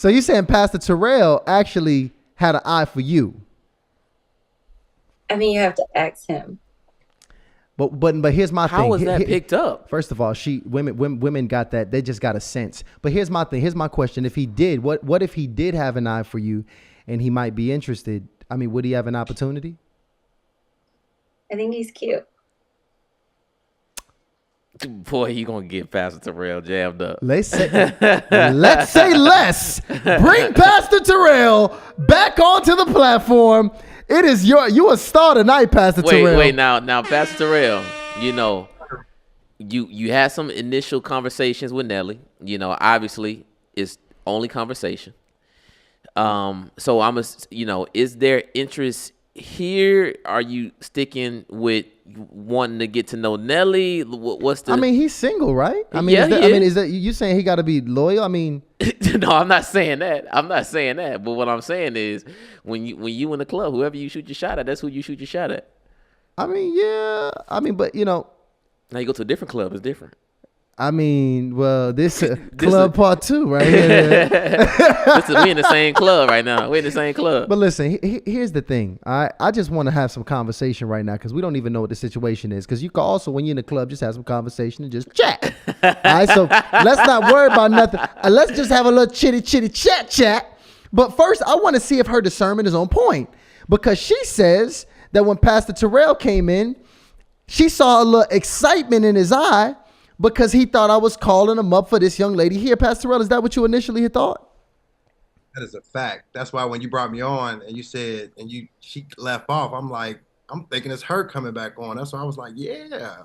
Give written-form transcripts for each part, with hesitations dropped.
So you saying Pastor Terrell actually had an eye for you? I mean, you have to ask him. But here's my How thing. was that picked up? First of all, women got that. They just got a sense. But here's my thing. Here's my question. If he did, what if he did have an eye for you, and he might be interested? I mean, would he have an opportunity? I think he's cute. Boy, you gonna get Pastor Terrell jammed up. Let's say less. Bring Pastor Terrell back onto the platform. It is you a star tonight, Pastor Terrell. Wait, now, Pastor Terrell, you know, you had some initial conversations with Nelly. You know, obviously, it's only conversation. So is there interest here? Are you sticking with wanting to get to know Nelly? What's the? I mean, he's single, right? I mean, is that you saying he got to be loyal? I mean, no, I'm not saying that. But what I'm saying is, when you in the club, whoever you shoot your shot at, that's who you shoot your shot at. I mean, yeah. I mean, but now you go to a different club, it's different. I mean, well, this club part 2 right here. We in the same club right now. We're in the same club. But listen, here's the thing. I just want to have some conversation right now because we don't even know what the situation is. Because you can also, when you're in the club, just have some conversation and just chat. All right, so let's not worry about nothing. Let's just have a little chitty chat. But first, I want to see if her discernment is on point. Because she says that when Pastor Terrell came in, she saw a little excitement in his eye because he thought I was calling him up for this young lady here. Pastor Terrell, is that what you initially had thought? That is a fact. That's why when you brought me on and you said, she left off, I'm like, I'm thinking it's her coming back on. That's why I was like, yeah.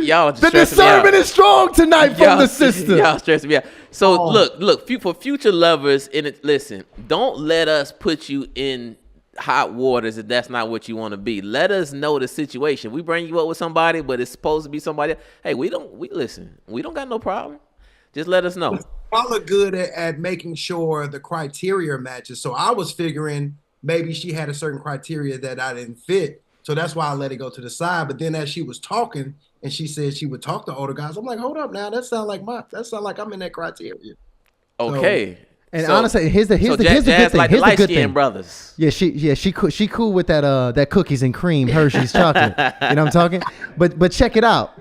Y'all the discernment is strong tonight from the sister. Y'all stressing me out. So look, for future lovers, listen, don't let us put you in hot waters if that's not what you want to be. Let us know the situation. We bring you up with somebody, but it's supposed to be somebody else. Hey, we don't got no problem. Just let us know. Y'all are good at making sure the criteria matches. So I was figuring maybe she had a certain criteria that I didn't fit. So that's why I let it go to the side. But then as she was talking and she said she would talk to older guys, I'm like, hold up now. That sounds like I'm in that criteria. Okay. And honestly, here's the good thing. Like here's the good thing. Brothers. Yeah, she cool with that cookies and cream Hershey's chocolate. You know what I'm talking? But check it out.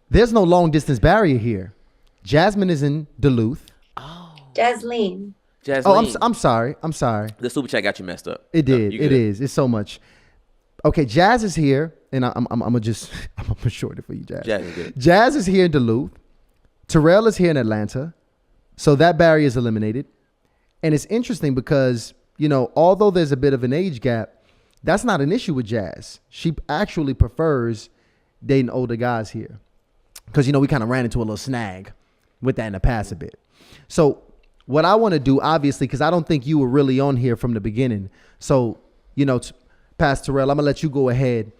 There's no long distance barrier here. Jasmine is in Duluth. Oh, Jaslene. Oh, I'm sorry. The super chat got you messed up. It did. It is. It's so much. Okay, Jazz is here, and I'm gonna short it for you, Jazz. Jazz is good. Jazz is here in Duluth. Terrell is here in Atlanta. So that barrier is eliminated. And it's interesting because, although there's a bit of an age gap, that's not an issue with Jazz. She actually prefers dating older guys here. Because, we kind of ran into a little snag with that in the past a bit. So what I want to do, obviously, because I don't think you were really on here from the beginning. So, Pastor Terrell, I'm going to let you go ahead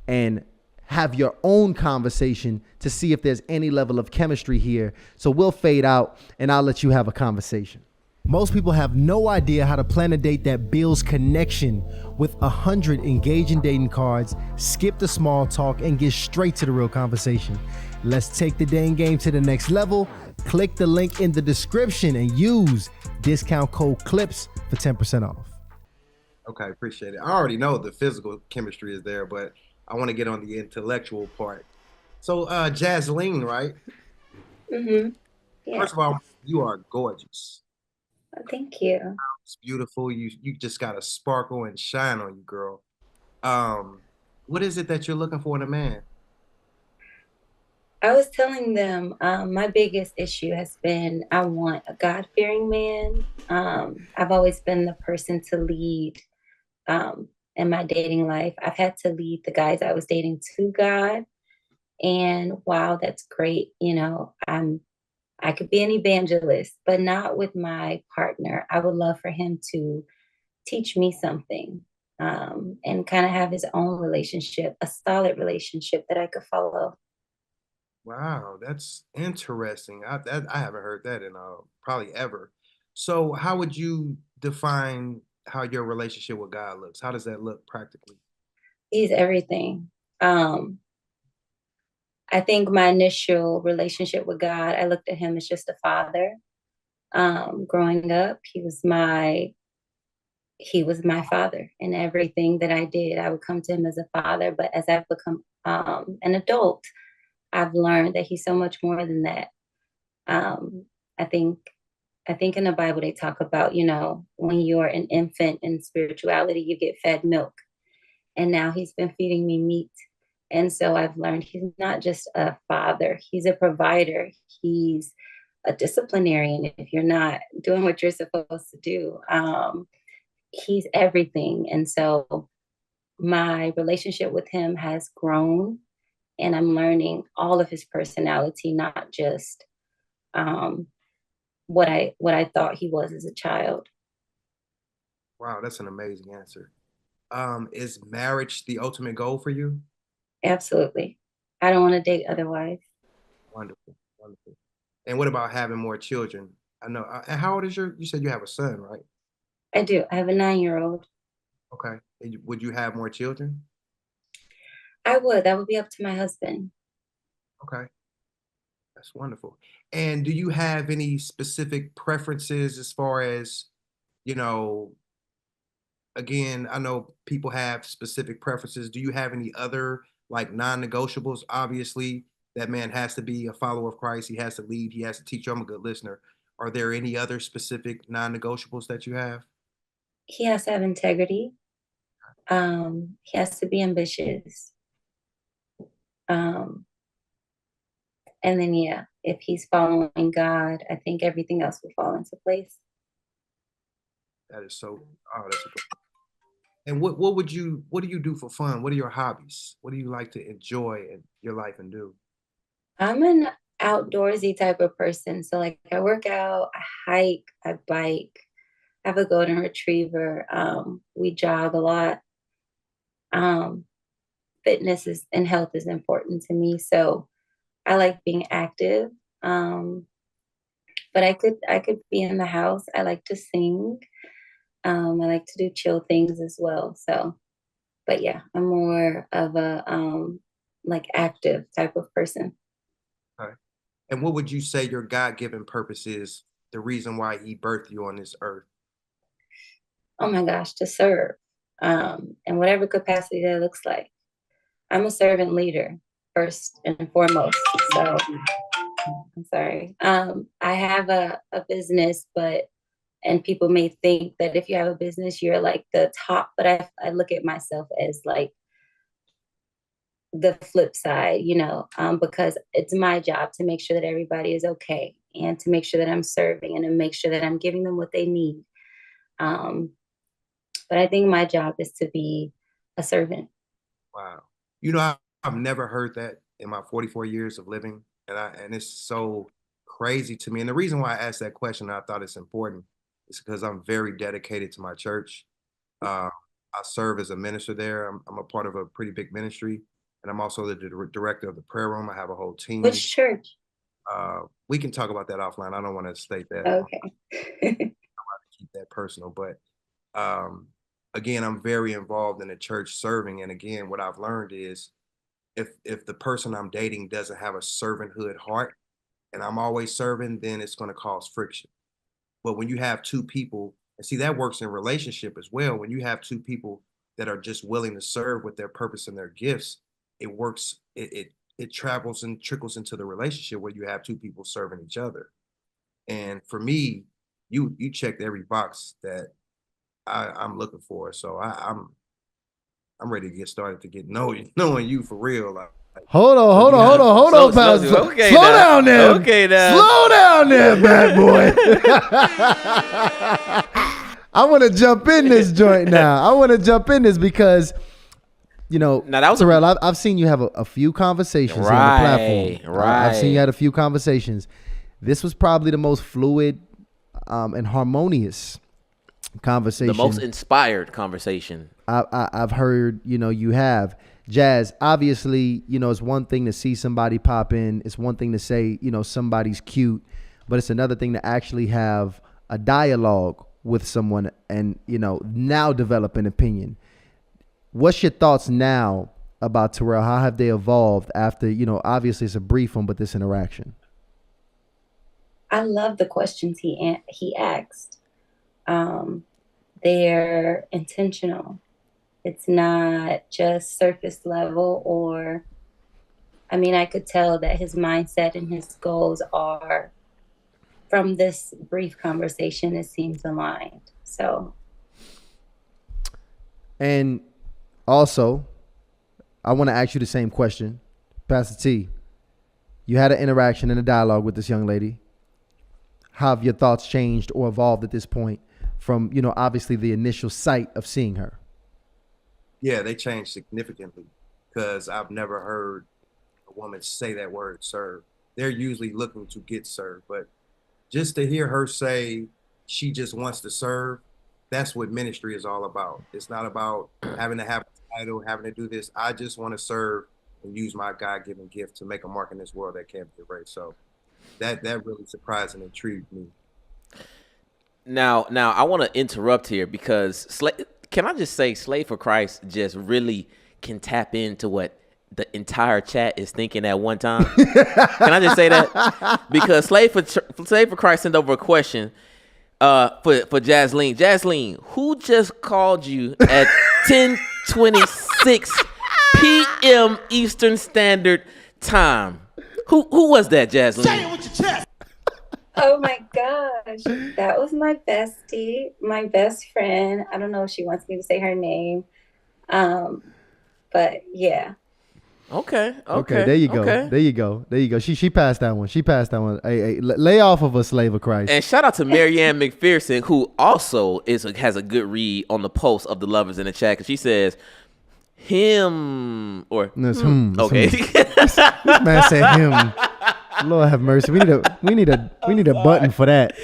and have your own conversation to see if there's any level of chemistry here. So we'll fade out and I'll let you have a conversation. Most people have no idea how to plan a date that builds connection with 100 engaging dating cards, skip the small talk, and get straight to the real conversation. Let's take the dating game to the next level. Click the link in the description and use discount code CLIPS for 10% off. Okay, appreciate it. I already know the physical chemistry is there, but I want to get on the intellectual part. So, Jaslene, right? Mm-hmm. Yeah. First of all, you are gorgeous. Oh, thank you. It's beautiful. You just got a sparkle and shine on you, girl. What is it that you're looking for in a man? I was telling them my biggest issue has been I want a God-fearing man. I've always been the person to lead in my dating life. I've had to lead the guys I was dating to God. And wow, that's great. I could be an evangelist, but not with my partner. I would love for him to teach me something and kind of have his own relationship, a solid relationship that I could follow. Wow, that's interesting. I haven't heard that in probably ever. So how would you define how your relationship with God looks? How does that look practically? He's everything. I think my initial relationship with God, I looked at him as just a father. Growing up, he was my father in everything that I did. I would come to him as a father, but as I've become an adult, I've learned that he's so much more than that. Um, I think I think in the Bible they talk about, when you're an infant in spirituality, you get fed milk. And now he's been feeding me meat. And so I've learned he's not just a father, he's a provider. He's a disciplinarian if you're not doing what you're supposed to do. He's everything. And so my relationship with him has grown, and I'm learning all of his personality, not just um, what I thought he was as a child. Wow, that's an amazing answer. Is marriage the ultimate goal for you? Absolutely. I don't want to date otherwise. Wonderful, wonderful. And what about having more children? I know. And how old is you said you have a son, right? I do. I have a 9-year-old. Okay. Would you have more children? I would. That would be up to my husband. Okay. That's wonderful. And do you have any specific preferences as far as, you know, again, I know people have specific preferences. Do you have any other like non-negotiables? Obviously, that man has to be a follower of Christ. He has to lead. He has to teach. I'm a good listener. Are there any other specific non-negotiables that you have? He has to have integrity. He has to be ambitious. Um, and then, yeah, if he's following God, I think everything else will fall into place. That is so. Oh, that's a good. And what do you do for fun? What are your hobbies? What do you like to enjoy in your life and do? I'm an outdoorsy type of person. So, like, I work out, I hike, I bike. I have a golden retriever. We jog a lot. Um, Fitness and health is important to me. So, I like being active. Um, but I could be in the house. I like to sing. I like to do chill things as well. So, but yeah, I'm more of a like active type of person. Okay. And what would you say your God-given purpose is? The reason why He birthed you on this earth? Oh my gosh, to serve, in whatever capacity that looks like. I'm a servant leader first and foremost. So I'm sorry. I have a business, and people may think that if you have a business, you're like the top, but I look at myself as like the flip side, because it's my job to make sure that everybody is okay, and to make sure that I'm serving, and to make sure that I'm giving them what they need. Um, but I think my job is to be a servant. Wow. I've never heard that in my 44 years of living, and it's so crazy to me. And the reason why I asked that question, I thought it's important, is because I'm very dedicated to my church. Uh, I serve as a minister there. I'm a part of a pretty big ministry, and I'm also the director of the prayer room. I have a whole team. Which church? We can talk about that offline. I don't want to state that. Okay. Keep that personal, but um, again, I'm very involved in the church serving. And again, what I've learned is if the person I'm dating doesn't have a servanthood heart, and I'm always serving, then it's going to cause friction. But when you have two people, and see that works in relationship as well, when you have two people that are just willing to serve with their purpose and their gifts, it works. It travels and trickles into the relationship where you have two people serving each other. And for me, you checked every box that I'm looking for. So I'm ready to get started to get knowing you for real. Hold on, pal. Okay, Slow now. down there. Okay, now. Slow down there, bad boy. I want to jump in this joint now. I want to jump in this because, Now, that was Terrell, I've seen you have a few conversations on the platform. Right. I've seen you had a few conversations. This was probably the most fluid and harmonious conversation. The most inspired conversation. I've heard, you have. Jazz, obviously, it's one thing to see somebody pop in. It's one thing to say, somebody's cute, but it's another thing to actually have a dialogue with someone and, now develop an opinion. What's your thoughts now about Terrell? How have they evolved after, obviously it's a brief one, but this interaction? I love the questions he asked. They're intentional. It's not just surface level, or, I could tell that his mindset and his goals are, from this brief conversation, it seems aligned. So. And also, I want to ask you the same question. Pastor T, you had an interaction and a dialogue with this young lady. How have your thoughts changed or evolved at this point from, obviously the initial sight of seeing her? Yeah, they changed significantly, because I've never heard a woman say that word, serve. They're usually looking to get served, but just to hear her say she just wants to serve, that's what ministry is all about. It's not about having to have a title, having to do this. I just want to serve and use my God-given gift to make a mark in this world that can't be erased. So that really surprised and intrigued me. Now I want to interrupt here, because can I just say, Slave for Christ just really can tap into what the entire chat is thinking at one time. Can I just say that? Because Slave for Christ sent over a question for Jaslene. Jaslene, who just called you at 10:26 p.m. Eastern Standard Time? Who was that, Jaslene? Say it with your chest. Oh my gosh, that was my bestie, my best friend. I don't know if she wants me to say her name, but yeah. Okay. There you go. Okay. There you go. She passed that one. Hey, lay off of a Slave of Christ. And shout out to Marianne McPherson, who also has a good read on the post of the lovers in the chat, because she says him or It's him. Okay. This man said him. Lord have mercy. We need a button for that.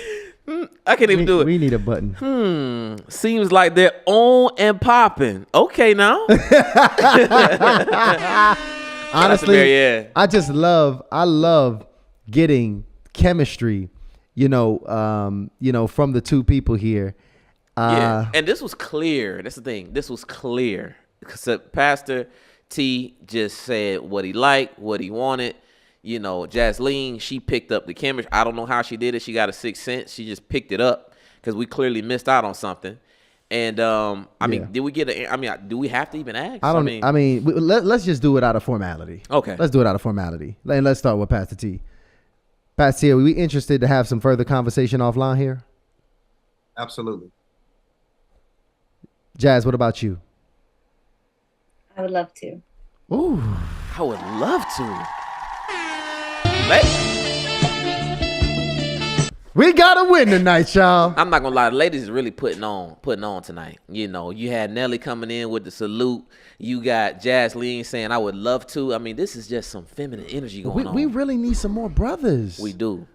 I can't even do it. We need a button. Seems like they're on and popping. Okay, now. Honestly, I love getting chemistry, from the two people here. Yeah, and this was clear. That's the thing. This was clear. Because Pastor T just said what he liked, what he wanted. Jaslene, she picked up the chemistry. I don't know how she did it. She got a sixth sense. She just picked it up, because we clearly missed out on something. And did we get do we have to even ask? Let's just do it out of formality. Okay. Let's do it out of formality. And let's start with Pastor T. Pastor T, are we interested to have some further conversation offline here? Absolutely. Jazz, what about you? I would love to. Ooh. I would love to. We got a win tonight, y'all. I'm not gonna lie, the ladies is really putting on tonight. You had Nelly coming in with the salute. You got Jaslene saying, "I would love to." This is just some feminine energy going on. We really need some more brothers. We do.